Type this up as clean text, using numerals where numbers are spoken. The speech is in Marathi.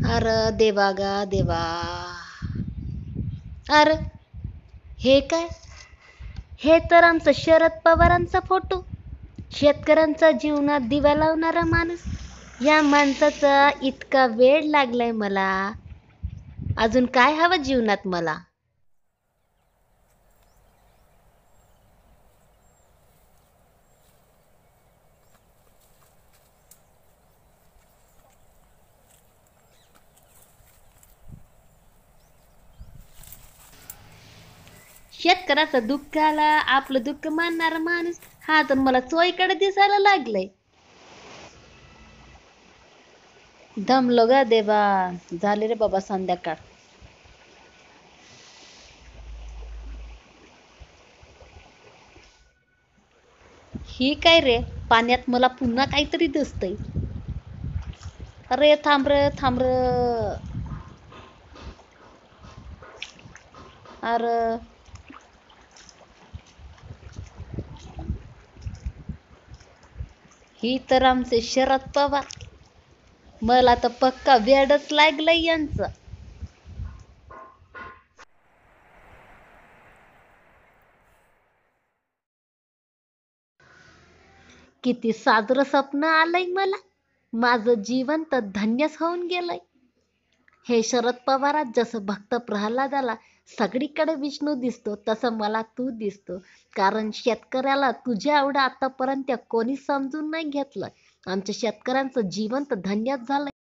अरे देवा गा देवा. अरे हे काय? हे तर आमचं शरद पवारांचा फोटो. शेतकऱ्यांचा जीवनात दिवा लावणारा माणूस. या माणसाचा इतका वेळ लागलाय मला. अजून काय हवं जीवनात मला? शेतकऱ्याचं दुःख आला आपलं दुःख मानणारा माणूस हा तर मला चोहीकडे दिसायला लागलंय. दमलो ग देवा. झाले रे बाबा संध्याकाळ. ही काय रे? पाण्यात मला पुन्हा काहीतरी दिसतंय. अरे थांब र थांब र. अरे ही तर आमचे शरद पवार. मला तर पक्का वेडच लागलंय यांचं. किती साजरं स्वप्न आलंय मला. माझं जीवन तर धन्यच होऊन गेलंय. हे शरद पवारात जसं भक्त प्रल्हादाला सगळीकडे विष्णू दिसतो तसं मला तू दिसतो. कारण शेतकऱ्याला तुझ्या एवढं आतापर्यंत कोणी समजून नाही घेतलं. आमच्या शेतकऱ्यांचं जीवन तर धन्यच झालंय.